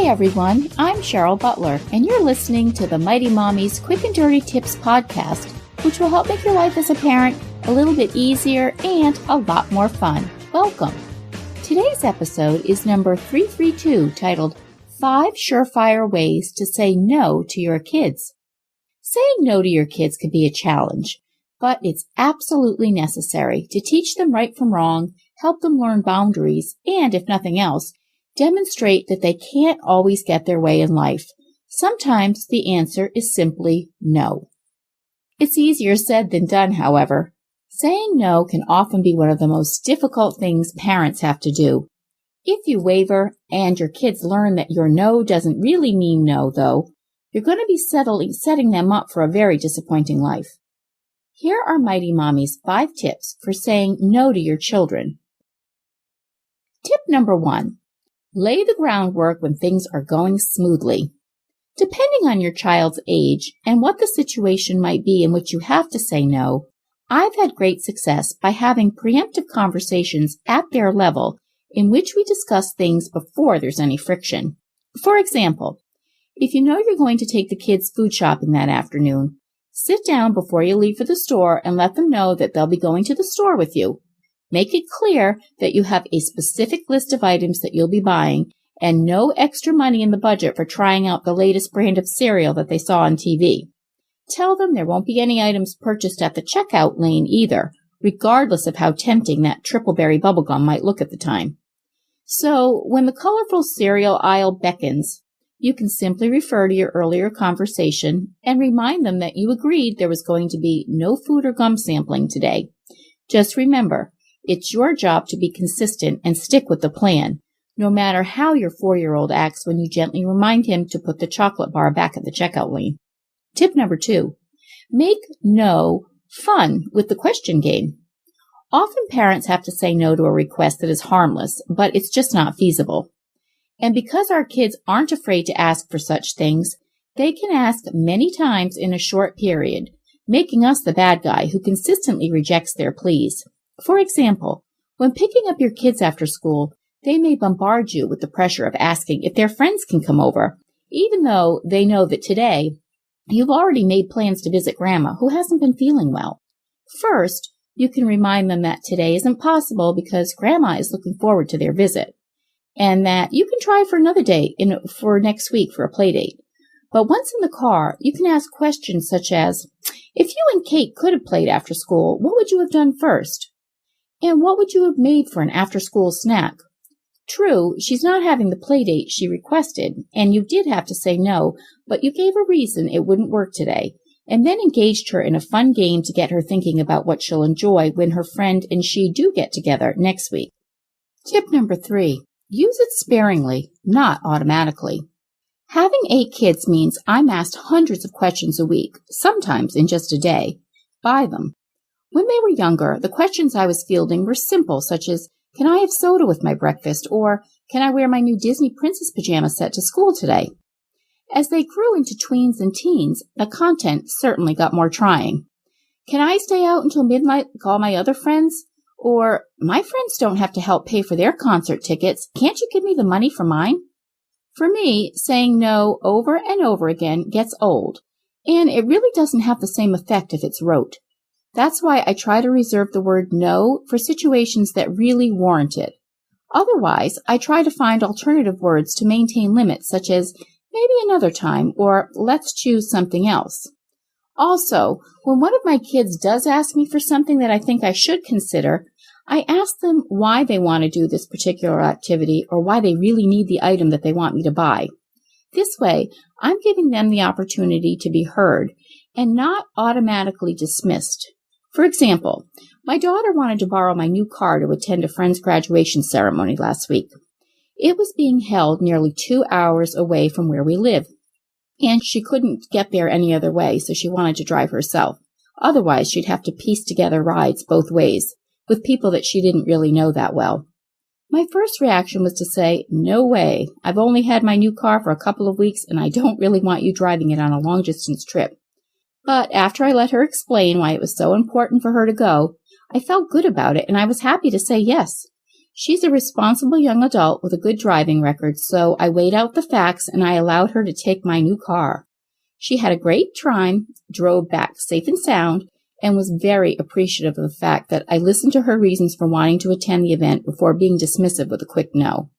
Hi everyone, I'm Cheryl Butler, and you're listening to the Mighty Mommy's Quick and Dirty Tips podcast, which will help make your life as a parent a little bit easier and a lot more fun. Welcome. Today's episode is number 332, titled 5 Surefire Ways to Say No to Your Kids. Saying no to your kids can be a challenge, but it's absolutely necessary to teach them right from wrong, help them learn boundaries, and, if nothing else, demonstrate that they can't always get their way in life. Sometimes the answer is simply no. It's easier said than done, however. Saying no can often be one of the most difficult things parents have to do. If you waver and your kids learn that your no doesn't really mean no, though, you're going to be setting them up for a very disappointing life. Here are Mighty Mommy's 5 tips for saying no to your children. Tip number 1. Lay the groundwork when things are going smoothly. Depending on your child's age and what the situation might be in which you have to say no, I've had great success by having preemptive conversations at their level in which we discuss things before there's any friction. For example, if you know you're going to take the kids food shopping that afternoon, sit down before you leave for the store and let them know that they'll be going to the store with you. Make it clear that you have a specific list of items that you'll be buying and no extra money in the budget for trying out the latest brand of cereal that they saw on TV. Tell them there won't be any items purchased at the checkout lane either, regardless of how tempting that triple berry bubblegum might look at the time. So, when the colorful cereal aisle beckons, you can simply refer to your earlier conversation and remind them that you agreed there was going to be no food or gum sampling today. Just remember, it's your job to be consistent and stick with the plan, no matter how your 4-year-old acts when you gently remind him to put the chocolate bar back at the checkout lane. Tip number 2. Make no fun with the question game. Often parents have to say no to a request that is harmless, but it's just not feasible. And because our kids aren't afraid to ask for such things, they can ask many times in a short period, making us the bad guy who consistently rejects their pleas. For example, when picking up your kids after school, they may bombard you with the pressure of asking if their friends can come over, even though they know that today you've already made plans to visit Grandma, who hasn't been feeling well. First, you can remind them that today isn't possible because Grandma is looking forward to their visit, and that you can try for another day for next week for a play date. But once in the car, you can ask questions such as, if you and Kate could have played after school, what would you have done first? And what would you have made for an after-school snack? True, she's not having the play date she requested, and you did have to say no, but you gave a reason it wouldn't work today, and then engaged her in a fun game to get her thinking about what she'll enjoy when her friend and she do get together next week. Tip number 3. Use it sparingly, not automatically. Having 8 kids means I'm asked hundreds of questions a week, sometimes in just a day, by them. When they were younger, the questions I was fielding were simple, such as, can I have soda with my breakfast? Or, can I wear my new Disney princess pajama set to school today? As they grew into tweens and teens, the content certainly got more trying. Can I stay out until midnight like all my other friends? Or, my friends don't have to help pay for their concert tickets. Can't you give me the money for mine? For me, saying no over and over again gets old, and it really doesn't have the same effect if it's rote. That's why I try to reserve the word no for situations that really warrant it. Otherwise, I try to find alternative words to maintain limits, such as maybe another time or let's choose something else. Also, when one of my kids does ask me for something that I think I should consider, I ask them why they want to do this particular activity or why they really need the item that they want me to buy. This way, I'm giving them the opportunity to be heard and not automatically dismissed. For example, my daughter wanted to borrow my new car to attend a friend's graduation ceremony last week. It was being held nearly 2 hours away from where we live, and she couldn't get there any other way, so she wanted to drive herself. Otherwise, she'd have to piece together rides both ways, with people that she didn't really know that well. My first reaction was to say, no way, I've only had my new car for a couple of weeks, and I don't really want you driving it on a long-distance trip. But after I let her explain why it was so important for her to go, I felt good about it, and I was happy to say yes. She's a responsible young adult with a good driving record, so I weighed out the facts and I allowed her to take my new car. She had a great time, drove back safe and sound, and was very appreciative of the fact that I listened to her reasons for wanting to attend the event before being dismissive with a quick no.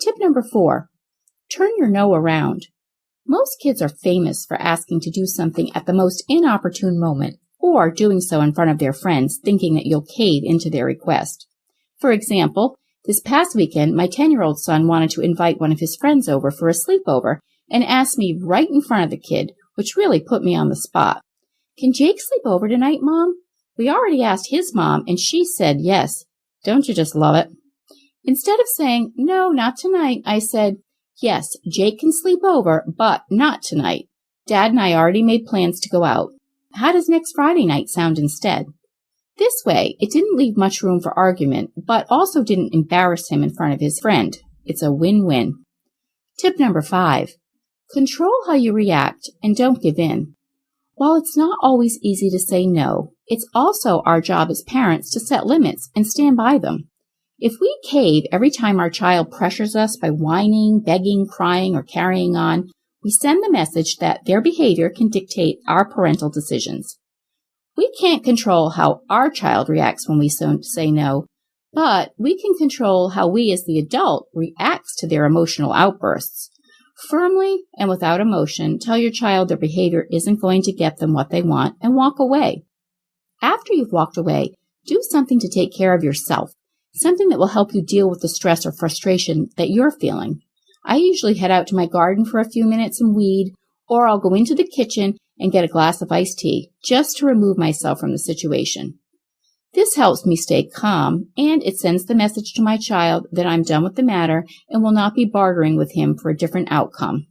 Tip number 4, turn your no around. Most kids are famous for asking to do something at the most inopportune moment, or doing so in front of their friends, thinking that you'll cave into their request. For example, this past weekend, my 10-year-old son wanted to invite one of his friends over for a sleepover and asked me right in front of the kid, which really put me on the spot. Can Jake sleep over tonight, Mom? We already asked his mom, and she said yes. Don't you just love it? Instead of saying, no, not tonight, I said, yes, Jake can sleep over, but not tonight. Dad and I already made plans to go out. How does next Friday night sound instead? This way, it didn't leave much room for argument, but also didn't embarrass him in front of his friend. It's a win-win. Tip number 5, control how you react and don't give in. While it's not always easy to say no, it's also our job as parents to set limits and stand by them. If we cave every time our child pressures us by whining, begging, crying, or carrying on, we send the message that their behavior can dictate our parental decisions. We can't control how our child reacts when we say no, but we can control how we as the adult reacts to their emotional outbursts. Firmly and without emotion, tell your child their behavior isn't going to get them what they want and walk away. After you've walked away, do something to take care of yourself, something that will help you deal with the stress or frustration that you're feeling. I usually head out to my garden for a few minutes and weed, or I'll go into the kitchen and get a glass of iced tea, just to remove myself from the situation. This helps me stay calm, and it sends the message to my child that I'm done with the matter and will not be bartering with him for a different outcome.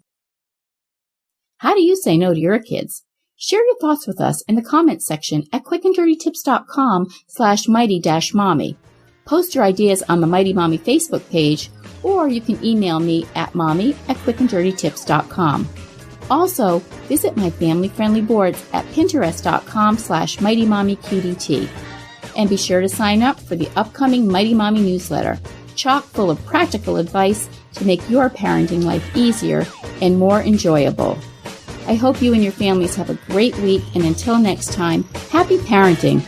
How do you say no to your kids? Share your thoughts with us in the comments section at quickanddirtytips.com/mighty-mommy. Post your ideas on the Mighty Mommy Facebook page, or you can email me at mommy@quickanddirtytips.com. Also, visit my family-friendly boards at pinterest.com/mightymommyqdt. And be sure to sign up for the upcoming Mighty Mommy newsletter, chock full of practical advice to make your parenting life easier and more enjoyable. I hope you and your families have a great week, and until next time, happy parenting!